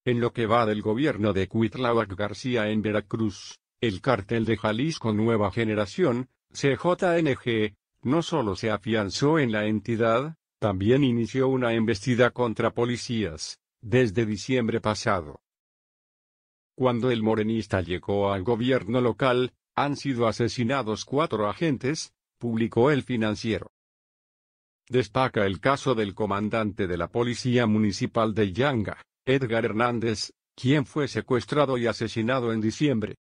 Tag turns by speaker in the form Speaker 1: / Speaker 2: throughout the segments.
Speaker 1: En lo que va del gobierno de Cuitláhuac García en Veracruz, el Cártel de Jalisco Nueva Generación, CJNG, no solo se afianzó en la entidad, también inició una embestida contra policías, desde diciembre pasado. Cuando el morenista llegó al gobierno local, han sido asesinados 4 agentes, publicó El Financiero. Destaca el caso del comandante de la Policía Municipal de Yanga, Edgar Hernández, quien fue secuestrado y asesinado en diciembre.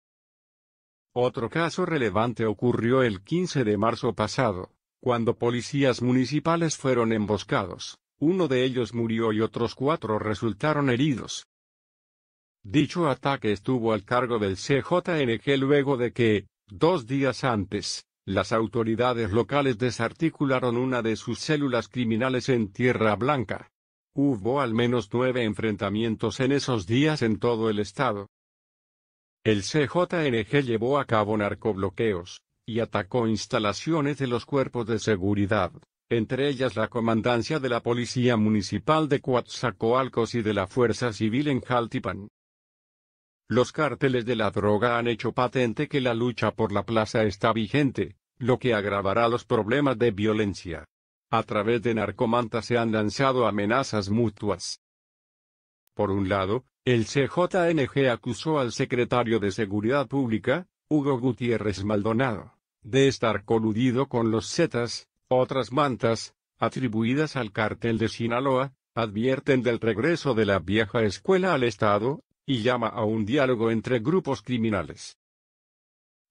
Speaker 1: Otro caso relevante ocurrió el 15 de marzo pasado, cuando policías municipales fueron emboscados, uno de ellos murió y otros 4 resultaron heridos. Dicho ataque estuvo al cargo del CJNG luego de que, 2 días antes, las autoridades locales desarticularon una de sus células criminales en Tierra Blanca. Hubo al menos 9 enfrentamientos en esos días en todo el estado. El CJNG llevó a cabo narcobloqueos, y atacó instalaciones de los cuerpos de seguridad, entre ellas la comandancia de la Policía Municipal de Coatzacoalcos y de la Fuerza Civil en Jaltipan. Los cárteles de la droga han hecho patente que la lucha por la plaza está vigente, lo que agravará los problemas de violencia. A través de narcomantas se han lanzado amenazas mutuas. Por un lado, el CJNG acusó al secretario de Seguridad Pública, Hugo Gutiérrez Maldonado, de estar coludido con los Zetas, otras mantas, atribuidas al cártel de Sinaloa, advierten del regreso de la vieja escuela al Estado, y llama a un diálogo entre grupos criminales.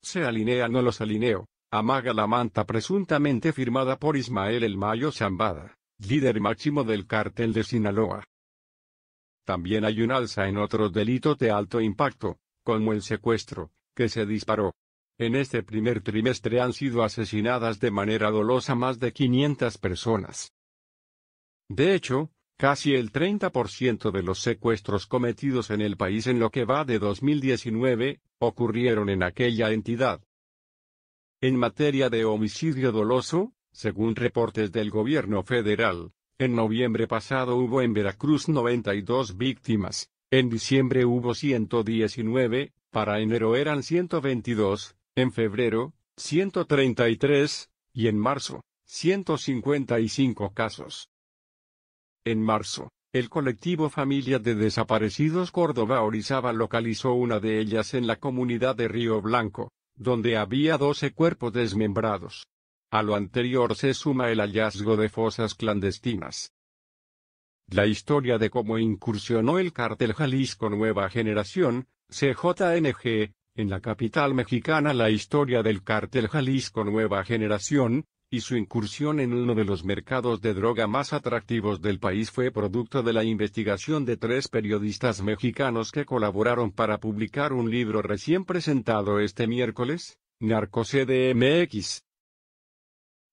Speaker 1: Se alinea no los alineo, amaga la manta presuntamente firmada por Ismael El Mayo Zambada, líder máximo del cártel de Sinaloa. También hay un alza en otros delitos de alto impacto, como el secuestro, que se disparó. En este primer trimestre han sido asesinadas de manera dolosa más de 500 personas. De hecho, casi el 30% de los secuestros cometidos en el país en lo que va de 2019, ocurrieron en aquella entidad. En materia de homicidio doloso, según reportes del gobierno federal, en noviembre pasado hubo en Veracruz 92 víctimas, en diciembre hubo 119, para enero eran 122, en febrero, 133, y en marzo, 155 casos. En marzo, el colectivo Familias de Desaparecidos Córdoba-Orizaba localizó una de ellas en la comunidad de Río Blanco, donde había 12 cuerpos desmembrados. A lo anterior se suma el hallazgo de fosas clandestinas. La historia de cómo incursionó el Cártel Jalisco Nueva Generación, CJNG, en la capital mexicana. La historia del Cártel Jalisco Nueva Generación, y su incursión en uno de los mercados de droga más atractivos del país fue producto de la investigación de 3 periodistas mexicanos que colaboraron para publicar un libro recién presentado este miércoles, Narco-CDMX.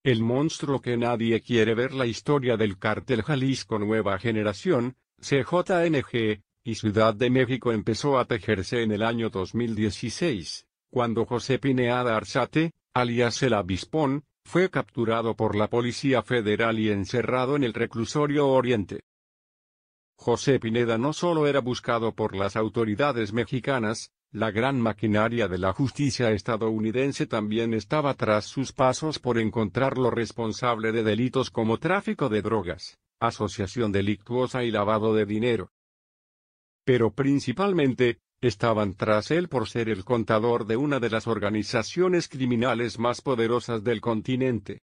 Speaker 1: El monstruo que nadie quiere ver. La historia del Cártel Jalisco Nueva Generación, CJNG, y Ciudad de México empezó a tejerse en el año 2016, cuando José Pineda Arzate, alias El Avispón, fue capturado por la Policía Federal y encerrado en el reclusorio Oriente. José Pineda no solo era buscado por las autoridades mexicanas, la gran maquinaria de la justicia estadounidense también estaba tras sus pasos por encontrarlo responsable de delitos como tráfico de drogas, asociación delictuosa y lavado de dinero. Pero principalmente, estaban tras él por ser el contador de una de las organizaciones criminales más poderosas del continente.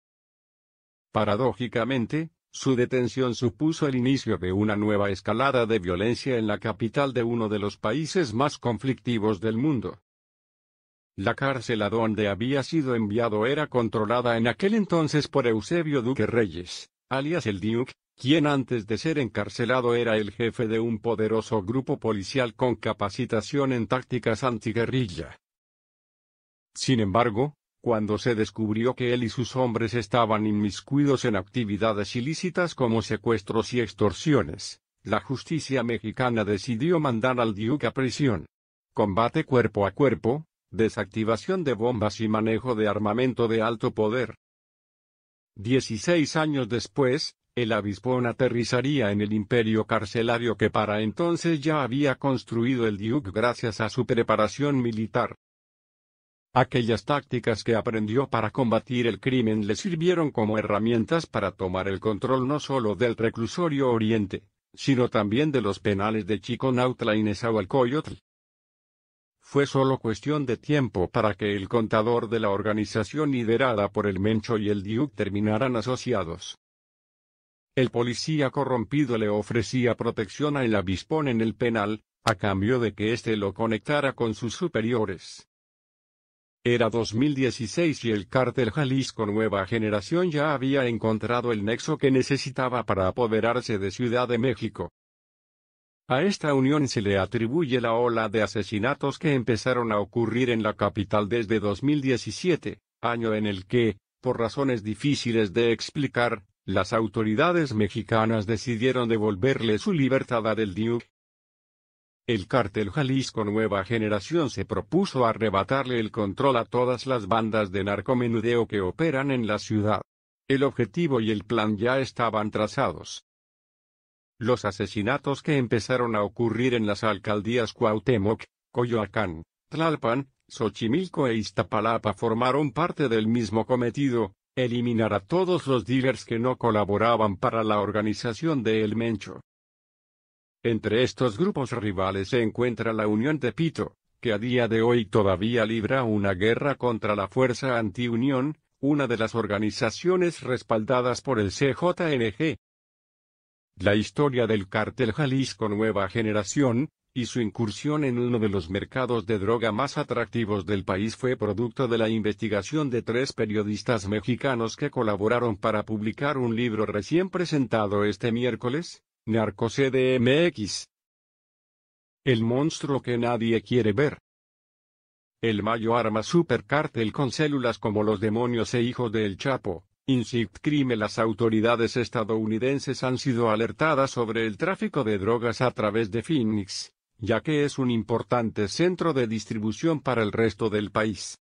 Speaker 1: Paradójicamente, su detención supuso el inicio de una nueva escalada de violencia en la capital de uno de los países más conflictivos del mundo. La cárcel a donde había sido enviado era controlada en aquel entonces por Eusebio Duque Reyes, alias el Duke, quien antes de ser encarcelado era el jefe de un poderoso grupo policial con capacitación en tácticas antiguerrilla. Sin embargo, cuando se descubrió que él y sus hombres estaban inmiscuidos en actividades ilícitas como secuestros y extorsiones, la justicia mexicana decidió mandar al Duque a prisión. Combate cuerpo a cuerpo, desactivación de bombas y manejo de armamento de alto poder. 16 años después, el avispón aterrizaría en el imperio carcelario que para entonces ya había construido el Duke gracias a su preparación militar. Aquellas tácticas que aprendió para combatir el crimen le sirvieron como herramientas para tomar el control no solo del reclusorio Oriente, sino también de los penales de Chiconautla y Nezahualcóyotl. Fue solo cuestión de tiempo para que el contador de la organización liderada por el Mencho y el Duke terminaran asociados. El policía corrompido le ofrecía protección al avispón en el penal, a cambio de que éste lo conectara con sus superiores. Era 2016 y el cártel Jalisco Nueva Generación ya había encontrado el nexo que necesitaba para apoderarse de Ciudad de México. A esta unión se le atribuye la ola de asesinatos que empezaron a ocurrir en la capital desde 2017, año en el que, por razones difíciles de explicar, las autoridades mexicanas decidieron devolverle su libertad a Del Duque. El cártel Jalisco Nueva Generación se propuso arrebatarle el control a todas las bandas de narcomenudeo que operan en la ciudad. El objetivo y el plan ya estaban trazados. Los asesinatos que empezaron a ocurrir en las alcaldías Cuauhtémoc, Coyoacán, Tlalpan, Xochimilco e Iztapalapa formaron parte del mismo cometido: eliminar a todos los dealers que no colaboraban para la organización de El Mencho. Entre estos grupos rivales se encuentra la Unión Tepito, que a día de hoy todavía libra una guerra contra la Fuerza Anti-Unión, una de las organizaciones respaldadas por el CJNG. La historia del cártel Jalisco Nueva Generación, y su incursión en uno de los mercados de droga más atractivos del país fue producto de la investigación de 3 periodistas mexicanos que colaboraron para publicar un libro recién presentado este miércoles, NarcoCDMX. El monstruo que nadie quiere ver. El Mayo arma supercártel con células como los demonios e hijos de El Chapo. Insect Crime. Las autoridades estadounidenses han sido alertadas sobre el tráfico de drogas a través de Phoenix, ya que es un importante centro de distribución para el resto del país.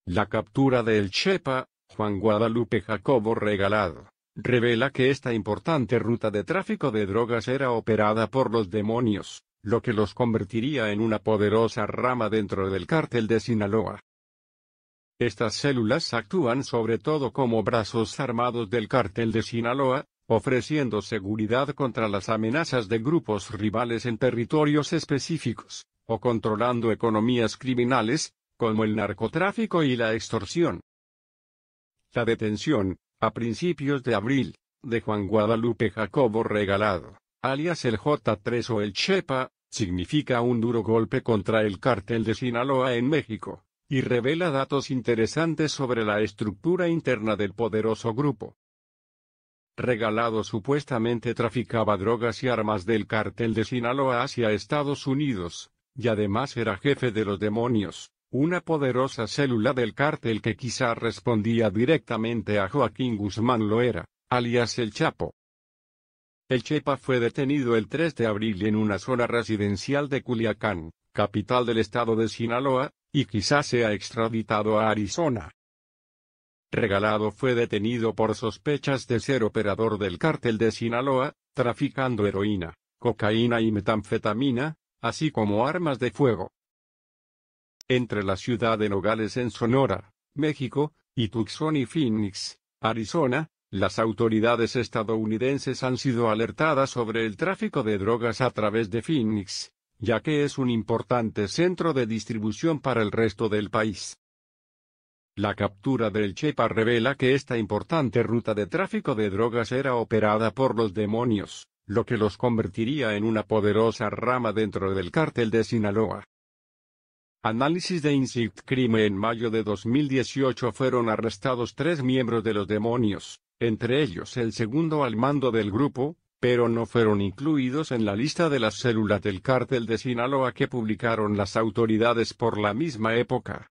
Speaker 1: La captura de El Chepa, Juan Guadalupe Jacobo Regalado, revela que esta importante ruta de tráfico de drogas era operada por los demonios, lo que los convertiría en una poderosa rama dentro del cártel de Sinaloa. Estas células actúan sobre todo como brazos armados del cártel de Sinaloa, ofreciendo seguridad contra las amenazas de grupos rivales en territorios específicos, o controlando economías criminales, como el narcotráfico y la extorsión. La detención, a principios de abril, de Juan Guadalupe Jacobo Regalado, alias el J3 o el Chepa, significa un duro golpe contra el cártel de Sinaloa en México, y revela datos interesantes sobre la estructura interna del poderoso grupo. Regalado supuestamente traficaba drogas y armas del cártel de Sinaloa hacia Estados Unidos, y además era jefe de los demonios, una poderosa célula del cártel que quizá respondía directamente a Joaquín Guzmán Loera, alias El Chapo. El Chepa fue detenido el 3 de abril en una zona residencial de Culiacán, capital del estado de Sinaloa, y quizás sea extraditado a Arizona. Regalado fue detenido por sospechas de ser operador del cártel de Sinaloa, traficando heroína, cocaína y metanfetamina, así como armas de fuego. Entre la ciudad de Nogales en Sonora, México, y Tucson y Phoenix, Arizona, las autoridades estadounidenses han sido alertadas sobre el tráfico de drogas a través de Phoenix, ya que es un importante centro de distribución para el resto del país. La captura del Chepa revela que esta importante ruta de tráfico de drogas era operada por los demonios, lo que los convertiría en una poderosa rama dentro del cártel de Sinaloa. Análisis de Insect Crime. En mayo de 2018 fueron arrestados 3 miembros de los demonios, entre ellos el segundo al mando del grupo, pero no fueron incluidos en la lista de las células del cártel de Sinaloa que publicaron las autoridades por la misma época.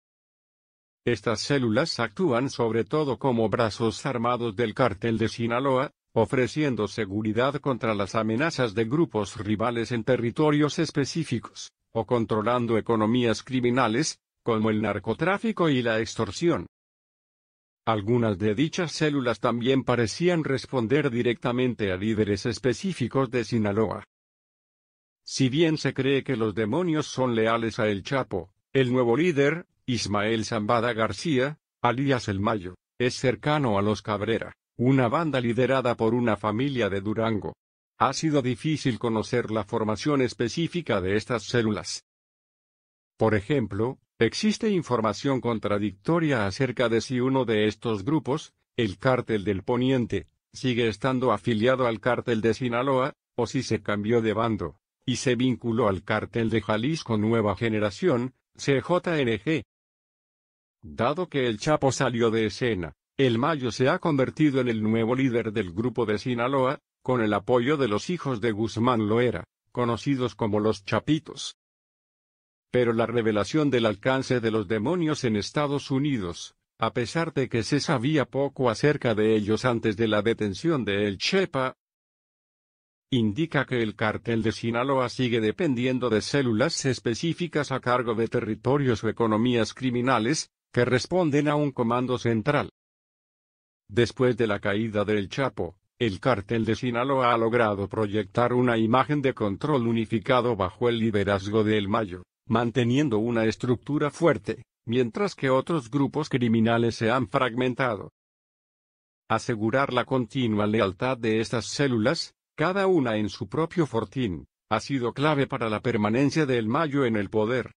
Speaker 1: Estas células actúan sobre todo como brazos armados del cártel de Sinaloa, ofreciendo seguridad contra las amenazas de grupos rivales en territorios específicos, o controlando economías criminales, como el narcotráfico y la extorsión. Algunas de dichas células también parecían responder directamente a líderes específicos de Sinaloa. Si bien se cree que los demonios son leales a El Chapo, el nuevo líder, Ismael Zambada García, alias El Mayo, es cercano a los Cabrera, una banda liderada por una familia de Durango. Ha sido difícil conocer la formación específica de estas células. Por ejemplo, existe información contradictoria acerca de si uno de estos grupos, el Cártel del Poniente, sigue estando afiliado al Cártel de Sinaloa, o si se cambió de bando, y se vinculó al Cártel de Jalisco Nueva Generación, CJNG. Dado que el Chapo salió de escena, El Mayo se ha convertido en el nuevo líder del grupo de Sinaloa, con el apoyo de los hijos de Guzmán Loera, conocidos como los Chapitos. Pero la revelación del alcance de los demonios en Estados Unidos, a pesar de que se sabía poco acerca de ellos antes de la detención de El Chepa, indica que el Cártel de Sinaloa sigue dependiendo de células específicas a cargo de territorios o economías criminales, que responden a un comando central. Después de la caída del Chapo, el Cártel de Sinaloa ha logrado proyectar una imagen de control unificado bajo el liderazgo de El Mayo, manteniendo una estructura fuerte, mientras que otros grupos criminales se han fragmentado. Asegurar la continua lealtad de estas células, cada una en su propio fortín, ha sido clave para la permanencia de El Mayo en el poder.